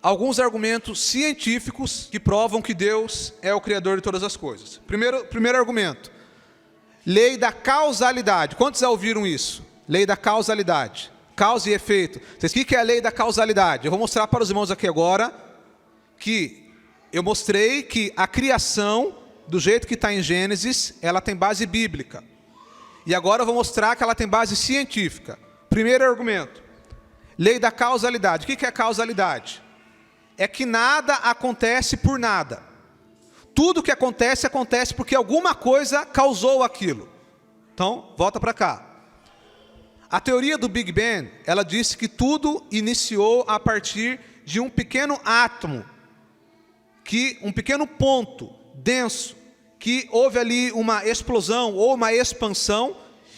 alguns argumentos científicos que provam que Deus é o Criador de todas as coisas. Primeiro argumento, lei da causalidade. Quantos já ouviram isso? Lei da causalidade, causa e efeito. Vocês sabem o que é a lei da causalidade? Eu vou mostrar para os irmãos aqui agora, que eu mostrei que a criação, do jeito que está em Gênesis, ela tem base bíblica. E agora eu vou mostrar que ela tem base científica. Primeiro argumento, lei da causalidade. O que é causalidade? É que nada acontece por nada. Tudo que acontece, acontece porque alguma coisa causou aquilo. Então, volta para cá. A teoria do Big Bang, ela disse que tudo iniciou a partir de um pequeno átomo, um pequeno ponto denso, que houve ali uma explosão ou uma expansão,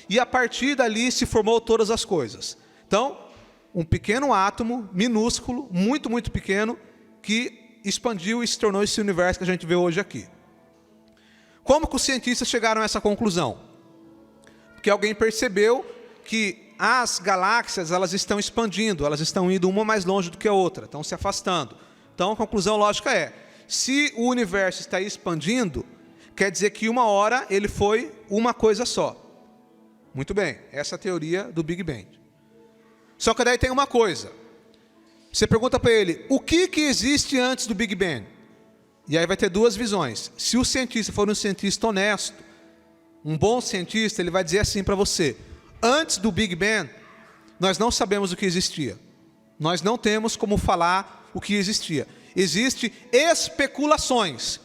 e a partir dali se formou todas as coisas. Então, um pequeno átomo, minúsculo, muito, muito pequeno, que expandiu e se tornou esse universo que a gente vê hoje aqui. Como que os cientistas chegaram a essa conclusão? Porque alguém percebeu que as galáxias, elas estão expandindo, elas estão indo uma mais longe do que a outra, estão se afastando. Então a conclusão lógica é, se o universo está expandindo, quer dizer que uma hora ele foi uma coisa só. Muito bem, essa é a teoria do Big Bang. Só que daí tem uma coisa. Você pergunta para ele, o que existe antes do Big Bang? E aí vai ter duas visões. Se o cientista for um cientista honesto, um bom cientista, ele vai dizer assim para você, antes do Big Bang, nós não sabemos o que existia. Nós não temos como falar o que existia. Existem especulações,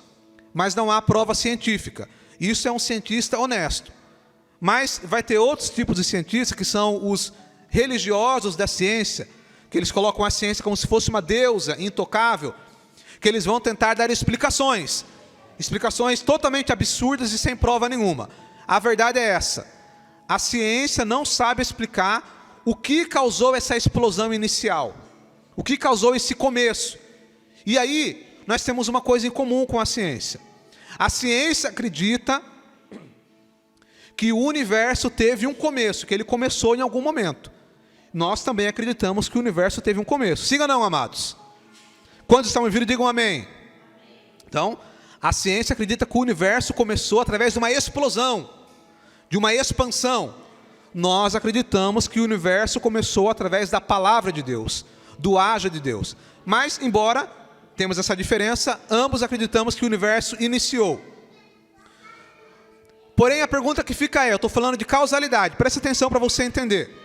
mas não há prova científica. Isso é um cientista honesto. Mas vai ter outros tipos de cientistas, que são os religiosos da ciência, que eles colocam a ciência como se fosse uma deusa intocável, que eles vão tentar dar explicações totalmente absurdas e sem prova nenhuma. A verdade é essa: a ciência não sabe explicar o que causou essa explosão inicial, o que causou esse começo. E aí, nós temos uma coisa em comum com a ciência. A ciência acredita que o universo teve um começo, que ele começou em algum momento. Nós também acreditamos que o universo teve um começo. Sim ou não, amados? Quantos estão me ouvindo, digam amém. Então, a ciência acredita que o universo começou através de uma explosão, de uma expansão. Nós acreditamos que o universo começou através da palavra de Deus, do haja de Deus. Mas, embora temos essa diferença, ambos acreditamos que o universo iniciou. Porém, a pergunta que fica é, eu estou falando de causalidade, presta atenção para você entender.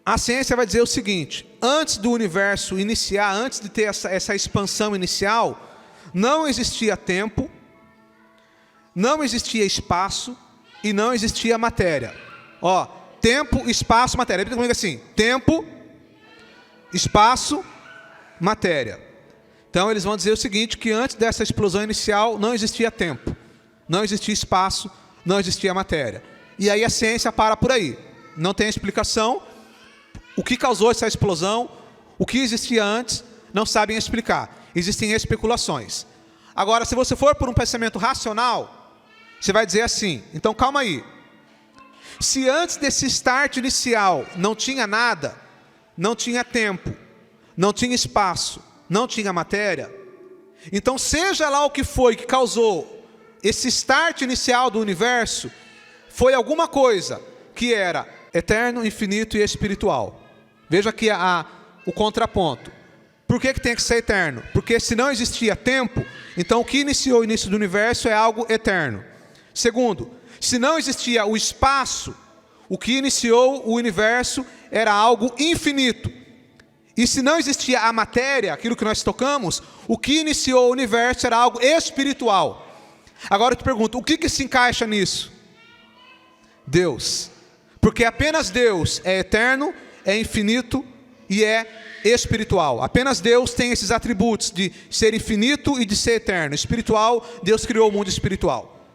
A ciência vai dizer o seguinte, antes do universo iniciar, antes de ter essa expansão inicial, não existia tempo, não existia espaço e não existia matéria. Ó, tempo, espaço, matéria. Repita comigo assim, tempo, espaço, matéria. Então eles vão dizer o seguinte, que antes dessa explosão inicial não existia tempo, não existia espaço, não existia matéria. E aí a ciência para por aí, não tem explicação. O que causou essa explosão, o que existia antes, não sabem explicar. Existem especulações. Agora, se você for por um pensamento racional, você vai dizer assim, então calma aí. Se antes desse start inicial não tinha nada, não tinha tempo, não tinha espaço, não tinha matéria, então seja lá o que foi que causou esse start inicial do universo, foi alguma coisa que era eterno, infinito e espiritual. Veja aqui o contraponto. Por que tem que ser eterno? Porque se não existia tempo, então o que iniciou o início do universo é algo eterno. Segundo, se não existia o espaço, o que iniciou o universo era algo infinito. E se não existia a matéria, aquilo que nós tocamos, o que iniciou o universo era algo espiritual. Agora eu te pergunto, o que se encaixa nisso? Deus. Porque apenas Deus é eterno, é infinito e é espiritual. Apenas Deus tem esses atributos de ser infinito e de ser eterno. Espiritual, Deus criou o mundo espiritual.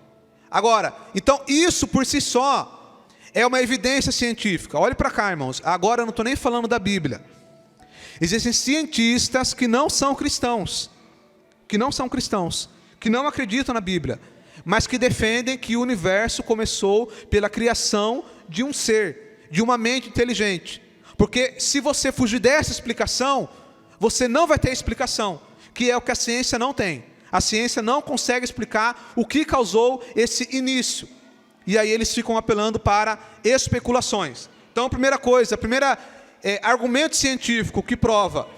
Agora, então isso por si só é uma evidência científica. Olhe para cá, irmãos. Agora eu não estou nem falando da Bíblia. Existem cientistas que não são cristãos, que não acreditam na Bíblia, mas que defendem que o universo começou pela criação de um ser, de uma mente inteligente. Porque se você fugir dessa explicação, você não vai ter explicação, que é o que a ciência não tem. A ciência não consegue explicar o que causou esse início. E aí eles ficam apelando para especulações. Então, primeiro argumento científico que prova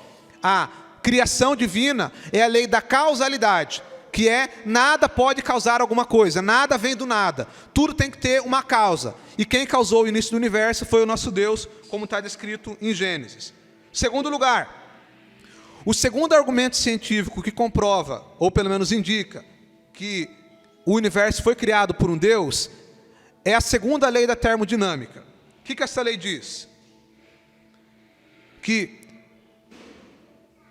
a criação divina é a lei da causalidade, que é nada pode causar alguma coisa, nada vem do nada, tudo tem que ter uma causa. E quem causou o início do universo foi o nosso Deus, como está descrito em Gênesis. Segundo lugar, o segundo argumento científico que comprova, ou pelo menos indica, que o universo foi criado por um Deus, é a segunda lei da termodinâmica. O que essa lei diz? Que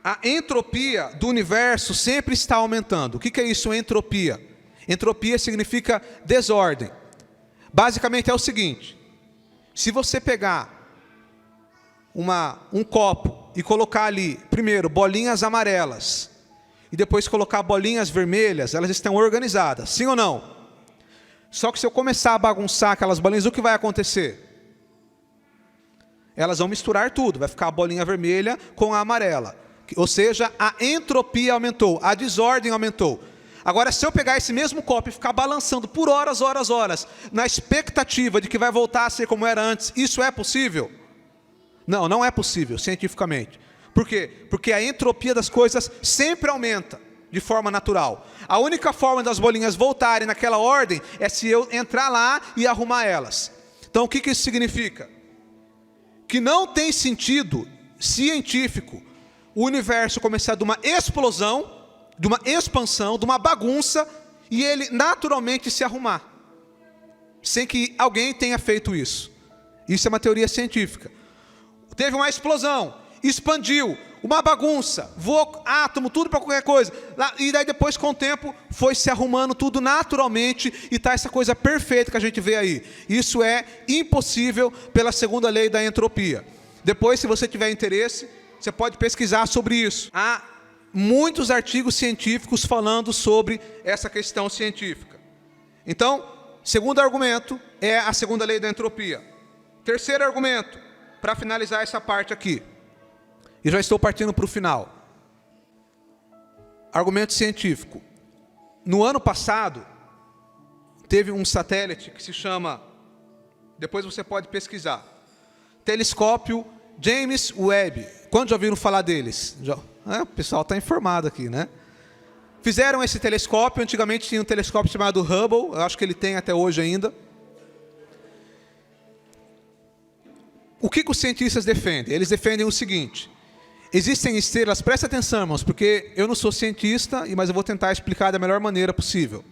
a entropia do universo sempre está aumentando. O que é isso, entropia? Entropia significa desordem. Basicamente é o seguinte: se você pegar um copo e colocar ali, primeiro, bolinhas amarelas, e depois colocar bolinhas vermelhas, elas estão organizadas, sim ou não? Só que se eu começar a bagunçar aquelas bolinhas, o que vai acontecer? Elas vão misturar tudo, vai ficar a bolinha vermelha com a amarela. Ou seja, a entropia aumentou, a desordem aumentou. Agora, se eu pegar esse mesmo copo e ficar balançando por horas, na expectativa de que vai voltar a ser como era antes, isso é possível? Não, não é possível, cientificamente. Por quê? Porque a entropia das coisas sempre aumenta, de forma natural. A única forma das bolinhas voltarem naquela ordem é se eu entrar lá e arrumar elas. Então, o que isso significa? Que não tem sentido científico o universo começar de uma explosão, de uma expansão, de uma bagunça, e ele naturalmente se arrumar, sem que alguém tenha feito isso. Isso é uma teoria científica. Teve uma explosão, expandiu, uma bagunça, voou átomo, tudo para qualquer coisa. E daí depois, com o tempo, foi se arrumando tudo naturalmente, e está essa coisa perfeita que a gente vê aí. Isso é impossível pela segunda lei da entropia. Depois, se você tiver interesse, você pode pesquisar sobre isso. Há muitos artigos científicos falando sobre essa questão científica. Então, segundo argumento é a segunda lei da entropia. Terceiro argumento, para finalizar essa parte aqui, e já estou partindo para o final. Argumento científico. No ano passado, teve um satélite que se chama, depois você pode pesquisar, Telescópio James Webb. Quantos já ouviram falar deles? O pessoal está informado aqui, né? Fizeram esse telescópio, antigamente tinha um telescópio chamado Hubble, eu acho que ele tem até hoje ainda. O que os cientistas defendem? Eles defendem o seguinte: existem estrelas, presta atenção, irmãos, porque eu não sou cientista, mas eu vou tentar explicar da melhor maneira possível.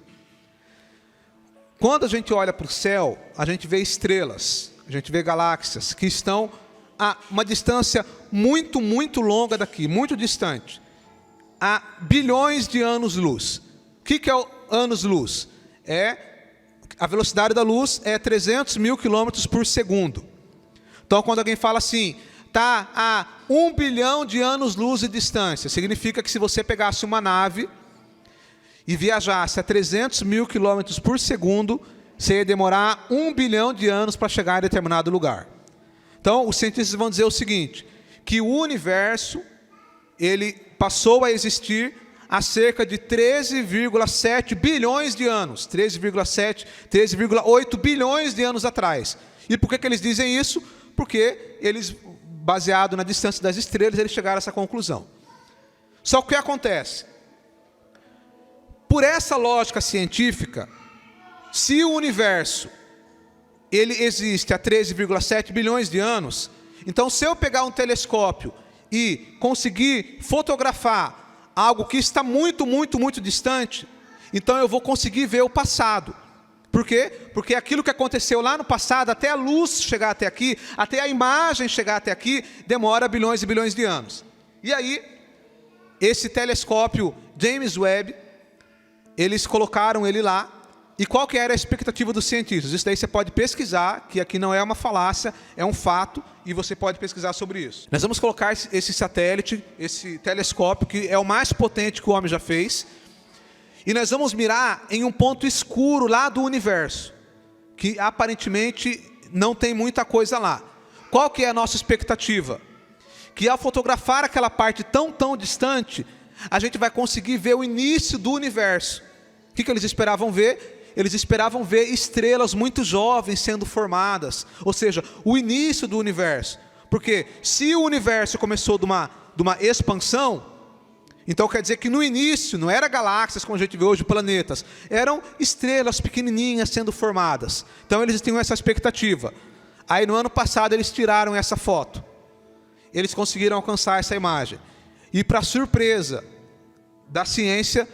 Quando a gente olha para o céu, a gente vê estrelas, a gente vê galáxias que estão a uma distância muito, muito longa daqui, muito distante, a bilhões de anos-luz. O que é o anos-luz? A velocidade da luz é 300 mil quilômetros por segundo. Então, quando alguém fala assim, está a 1 bilhão de anos-luz de distância, significa que se você pegasse uma nave e viajasse a 300 mil quilômetros por segundo, você ia demorar 1 bilhão de anos para chegar a determinado lugar. Então, os cientistas vão dizer o seguinte, que o universo, ele passou a existir há cerca de 13,7 bilhões de anos, 13,8 bilhões de anos atrás. E por que eles dizem isso? Porque eles, baseado na distância das estrelas, eles chegaram a essa conclusão. Só que o que acontece? Por essa lógica científica, se o universo ele existe há 13,7 bilhões de anos, então se eu pegar um telescópio e conseguir fotografar algo que está muito, muito, muito distante, então eu vou conseguir ver o passado. Por quê? Porque aquilo que aconteceu lá no passado, até a luz chegar até aqui, até a imagem chegar até aqui, demora bilhões e bilhões de anos. E aí, esse telescópio James Webb, eles colocaram ele lá. E qual que era a expectativa dos cientistas? Isso daí você pode pesquisar, que aqui não é uma falácia, é um fato, e você pode pesquisar sobre isso. Nós vamos colocar esse satélite, esse telescópio, que é o mais potente que o homem já fez, e nós vamos mirar em um ponto escuro lá do universo, que aparentemente não tem muita coisa lá. Qual que é a nossa expectativa? que ao fotografar aquela parte tão distante, a gente vai conseguir ver o início do universo. O que eles esperavam ver? Eles esperavam ver estrelas muito jovens sendo formadas, ou seja, o início do universo. Porque se o universo começou de uma expansão, então quer dizer que no início não era galáxias como a gente vê hoje, planetas, eram estrelas pequenininhas sendo formadas. Então eles tinham essa expectativa. Aí no ano passado eles tiraram essa foto. Eles conseguiram alcançar essa imagem. E para surpresa da ciência,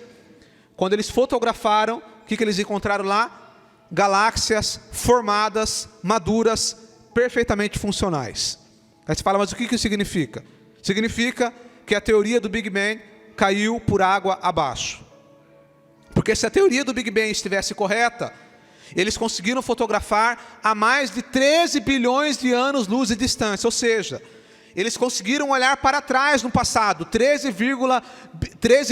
quando eles fotografaram, o que eles encontraram lá? Galáxias formadas, maduras, perfeitamente funcionais. Aí você fala, mas o que isso significa? Significa que a teoria do Big Bang caiu por água abaixo. Porque se a teoria do Big Bang estivesse correta, eles conseguiram fotografar a mais de 13 bilhões de anos-luz de distância. Ou seja, eles conseguiram olhar para trás no passado, 13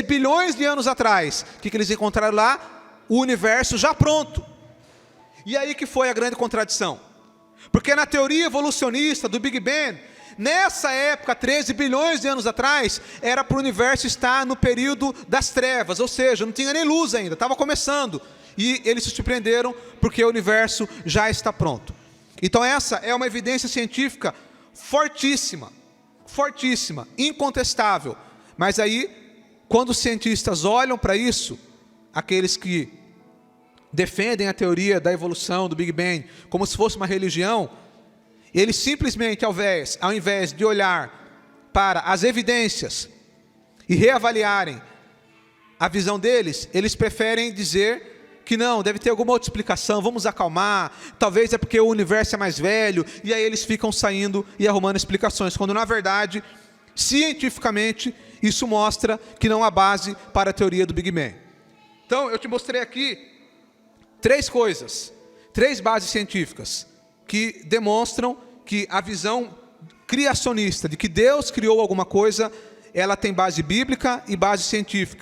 bilhões de anos atrás. O que eles encontraram lá? O universo já pronto. E aí que foi a grande contradição. Porque na teoria evolucionista do Big Bang, nessa época, 13 bilhões de anos atrás, era para o universo estar no período das trevas, ou seja, não tinha nem luz ainda, estava começando. E eles se surpreenderam porque o universo já está pronto. Então essa é uma evidência científica fortíssima, incontestável. Mas aí, quando os cientistas olham para isso, aqueles que defendem a teoria da evolução, do Big Bang, como se fosse uma religião, eles simplesmente, ao invés de olhar para as evidências e reavaliarem a visão deles, eles preferem dizer que não, deve ter alguma outra explicação, vamos acalmar, talvez é porque o universo é mais velho, e aí eles ficam saindo e arrumando explicações, quando na verdade, cientificamente, isso mostra que não há base para a teoria do Big Bang. Então, eu te mostrei aqui 3 coisas, 3 bases científicas, que demonstram que a visão criacionista, de que Deus criou alguma coisa, ela tem base bíblica e base científica.